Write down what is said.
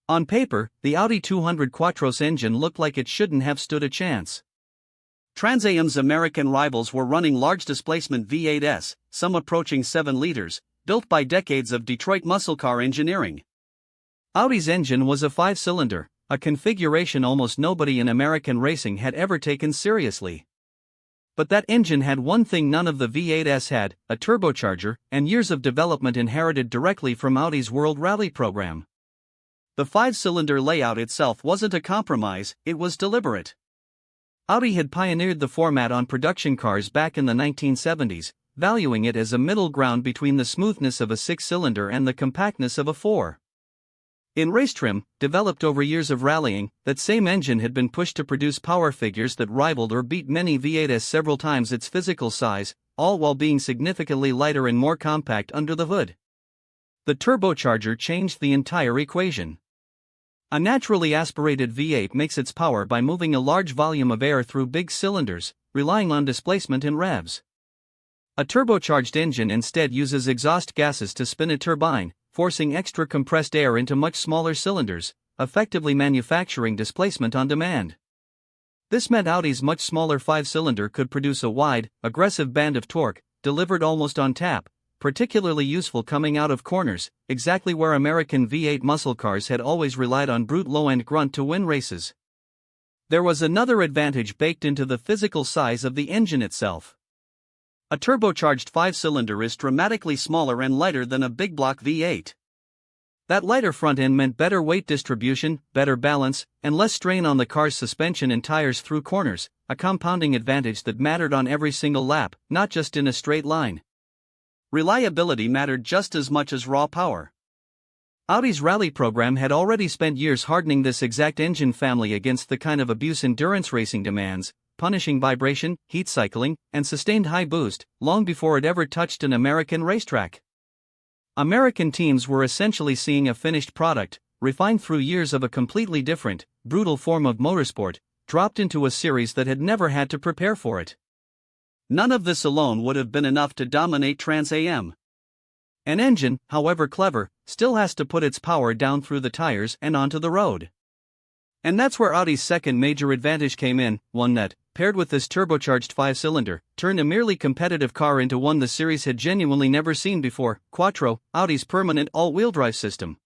On paper, the Audi 200 Quattros engine looked like it shouldn't have stood a chance. Trans Am's American rivals were running large displacement V8s, some approaching 7 liters, built by decades of Detroit muscle car engineering. Audi's engine was a 5-cylinder, a configuration almost nobody in American racing had ever taken seriously. But that engine had one thing none of the V8s had: a turbocharger, and years of development inherited directly from Audi's World Rally program. The 5-cylinder layout itself wasn't a compromise, it was deliberate. Audi had pioneered the format on production cars back in the 1970s, valuing it as a middle ground between the smoothness of a 6-cylinder and the compactness of a 4. In race trim, developed over years of rallying, that same engine had been pushed to produce power figures that rivaled or beat many V8s several times its physical size, all while being significantly lighter and more compact under the hood. The turbocharger changed the entire equation. A naturally aspirated V8 makes its power by moving a large volume of air through big cylinders, relying on displacement and revs. A turbocharged engine instead uses exhaust gases to spin a turbine, forcing extra compressed air into much smaller cylinders, effectively manufacturing displacement on demand. This meant Audi's much smaller 5-cylinder could produce a wide, aggressive band of torque, delivered almost on tap, particularly useful coming out of corners, exactly where American V8 muscle cars had always relied on brute low-end grunt to win races. There was another advantage baked into the physical size of the engine itself. A turbocharged 5-cylinder is dramatically smaller and lighter than a big block V8. That lighter front end meant better weight distribution, better balance, and less strain on the car's suspension and tires through corners, a compounding advantage that mattered on every single lap, not just in a straight line. Reliability mattered just as much as raw power. Audi's rally program had already spent years hardening this exact engine family against the kind of abuse endurance racing demands, punishing vibration, heat cycling, and sustained high boost, long before it ever touched an American racetrack. American teams were essentially seeing a finished product, refined through years of a completely different, brutal form of motorsport, dropped into a series that had never had to prepare for it. None of this alone would have been enough to dominate Trans Am. An engine, however clever, still has to put its power down through the tires and onto the road. And that's where Audi's second major advantage came in, one that, paired with this turbocharged 5-cylinder, turned a merely competitive car into one the series had genuinely never seen before: Quattro, Audi's permanent all-wheel drive system.